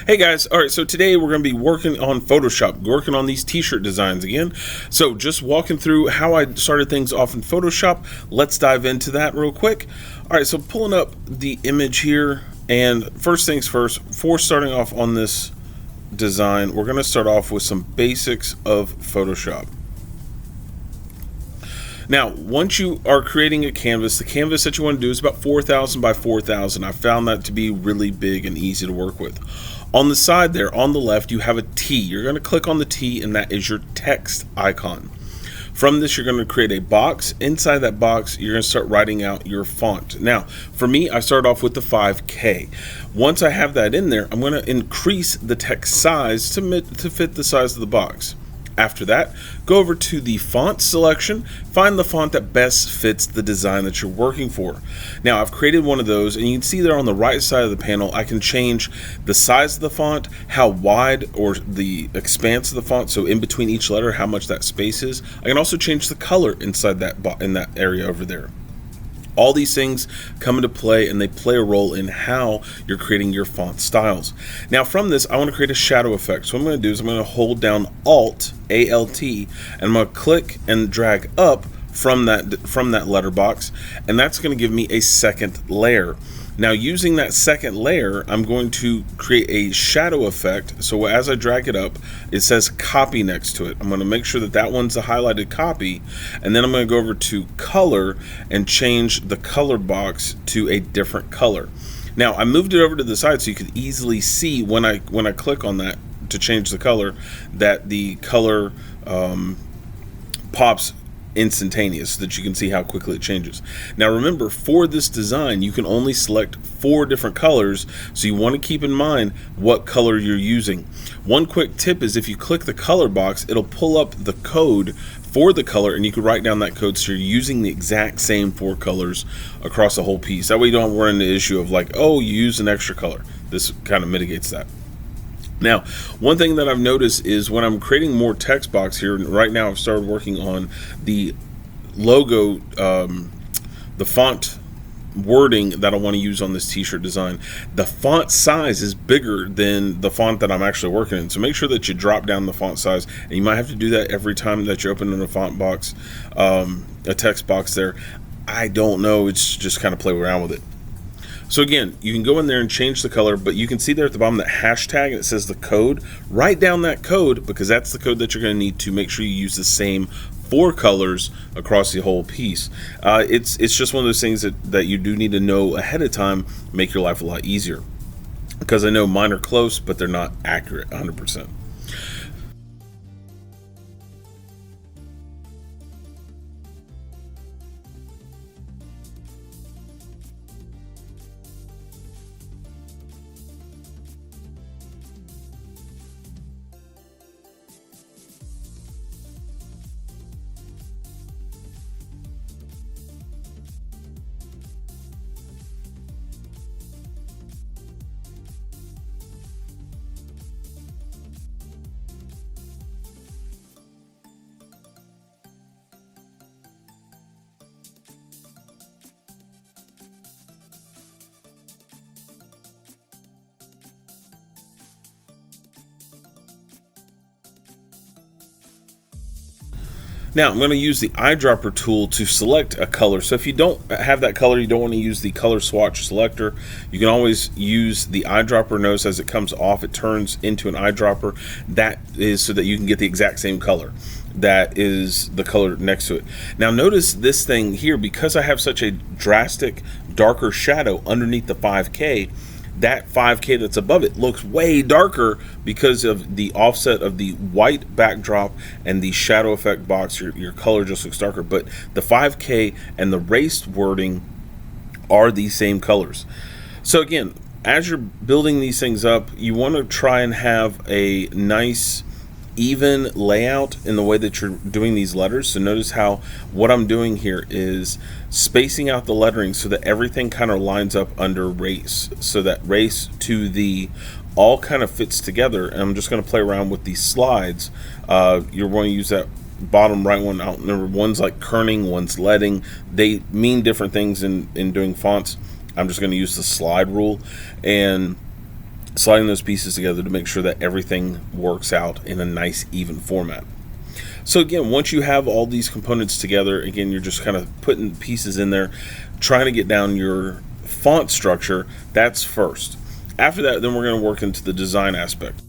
Hey guys, all right, so today we're going to be working on Photoshop, working on these t-shirt designs again. So just walking through how I started things off in Photoshop. Let's dive into that real quick. All right, so pulling up the image here, and first things first, before starting off on this design, we're going to start off with some basics of Photoshop. Now, once you are creating a canvas, the canvas that you want to do is about 4,000 by 4,000. I found that to be really big and easy to work with. On the side there, on the left, you have a T. You're going to click on the T, and that is your text icon. From this, you're going to create a box. Inside that box, you're going to start writing out your font. Now, for me, I start off with the 5K. Once I have that in there, I'm going to increase the text size to fit the size of the box. After that, go over to the font selection, find the font that best fits the design that you're working for. Now, I've created one of those, and you can see there on the right side of the panel, I can change the size of the font, how wide or the expanse of the font, so in between each letter, how much that space is. I can also change the color inside in that area over there. All these things come into play, and they play a role in how you're creating your font styles. Now from this, I want to create a shadow effect. So what I'm going to do is I'm going to hold down Alt, A-L-T, and I'm going to click and drag up from that letter box, and that's going to give me a second layer. Now using that second layer, I'm going to create a shadow effect. So as I drag it up, it says copy next to it. I'm going to make sure that that one's the highlighted copy, and then I'm going to go over to color and change the color box to a different color. Now I moved it over to the side so you could easily see when I click on that to change the color, that the color pops instantaneous, so that you can see how quickly it changes. Now remember, for this design you can only select 4 different colors, so you want to keep in mind what color you're using. One quick tip is if you click the color box, it'll pull up the code for the color, and you can write down that code so you're using the exact same 4 colors across the whole piece. That way you don't run into the issue of like, oh, you use an extra color. This kind of mitigates that. Now, one thing that I've noticed is when I'm creating more text box here, and right now I've started working on the logo, the font wording that I want to use on this t-shirt design. The font size is bigger than the font that I'm actually working in, so make sure that you drop down the font size, and you might have to do that every time that you open in a font box, a text box there. I don't know, it's just kind of play around with it. So again, you can go in there and change the color, but you can see there at the bottom that hashtag, and it says the code. Write down that code, because that's the code that you're going to need to make sure you use the same 4 colors across the whole piece. It's just one of those things that you do need to know ahead of time, make your life a lot easier. Because I know mine are close, but they're not accurate 100%. Now I'm going to use the eyedropper tool to select a color. So if you don't have that color, you don't want to use the color swatch selector, you can always use the eyedropper. Notice as it comes off, it turns into an eyedropper. That is so that you can get the exact same color. That is the color next to it. Now notice this thing here, because I have such a drastic darker shadow underneath the 5K, that 5K that's above it looks way darker because of the offset of the white backdrop and the shadow effect box. Your color just looks darker, but the 5K and the raced wording are the same colors. So again, as you're building these things up, you want to try and have a nice even layout in the way that you're doing these letters. So notice how what I'm doing here is spacing out the lettering so that everything kind of lines up under race, so that race to the all kind of fits together. And I'm just going to play around with these slides. You're going to use that bottom right one out. Remember, one's like kerning, one's leading. They mean different things in doing fonts. I'm just going to use the slide rule, and sliding those pieces together to make sure that everything works out in a nice even format. So again, once you have all these components together, again, you're just kind of putting pieces in there, trying to get down your font structure. That's first. After that, then we're going to work into the design aspect.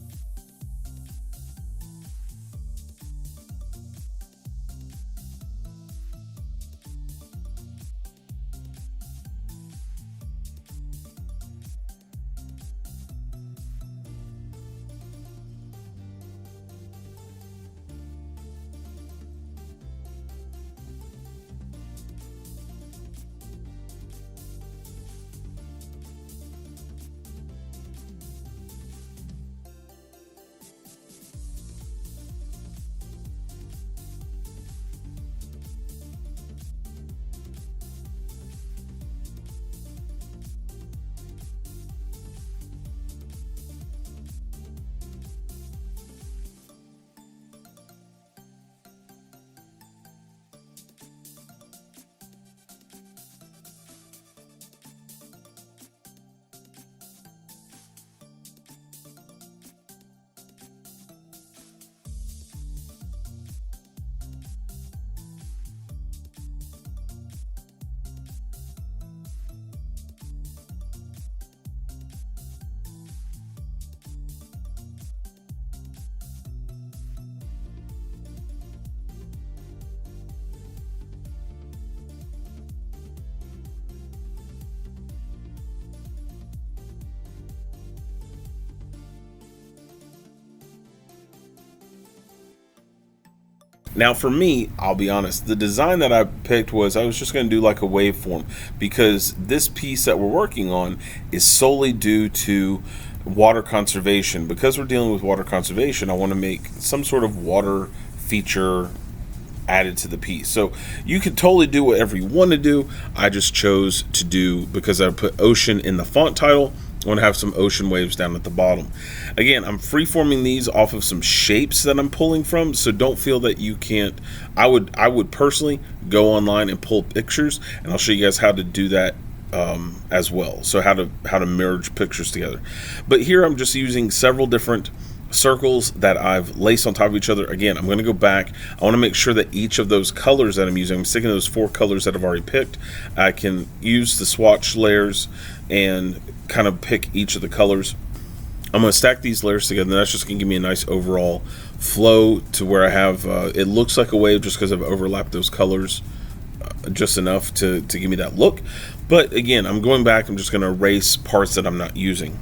Now for me, I'll be honest, the design that I picked was I was just going to do like a waveform, because this piece that we're working on is solely due to water conservation. Because we're dealing with water conservation, I want to make some sort of water feature added to the piece. So you could totally do whatever you want to do. I just chose to do, because I put ocean in the font title, I want to have some ocean waves down at the bottom. Again, I'm freeforming these off of some shapes that I'm pulling from, so don't feel that you can't. I would personally go online and pull pictures, and I'll show you guys how to do that as well. So how to merge pictures together. But here I'm just using several different circles that I've laced on top of each other. Again, I'm going to go back. I want to make sure that each of those colors that I'm using, I'm sticking those 4 colors that I've already picked. I can use the swatch layers and kind of pick each of the colors. I'm going to stack these layers together, and that's just going to give me a nice overall flow to where I have, it looks like a wave just because I've overlapped those colors just enough to give me that look. But again, I'm going back, I'm just going to erase parts that I'm not using.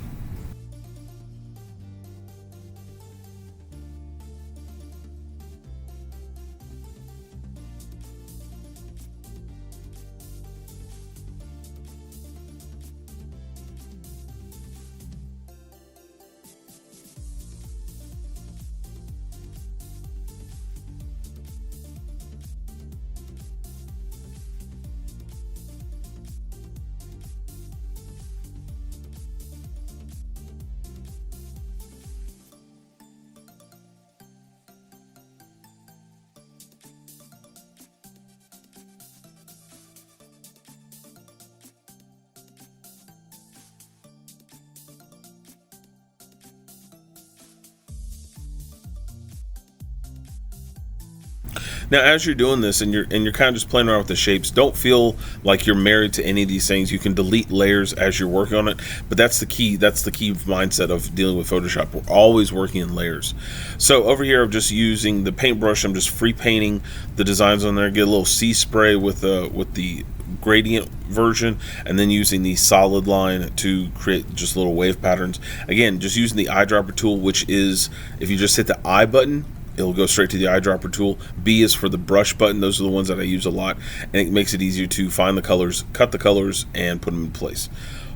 Now, as you're doing this and you're kind of just playing around with the shapes, don't feel like you're married to any of these things. You can delete layers as you're working on it, but that's the key. That's the key mindset of dealing with Photoshop. We're always working in layers. So over here, I'm just using the paintbrush. I'm just free painting the designs on there. Get a little sea spray with the gradient version, and then using the solid line to create just little wave patterns. Again, just using the eyedropper tool, which is, if you just hit the I button, it'll go straight to the eyedropper tool. B is for the brush button. Those are the ones that I use a lot, and it makes it easier to find the colors, cut the colors, and put them in place.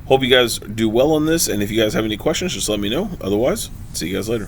Hope you guys do well on this, and if you guys have any questions, just let me know. Otherwise, see you guys later.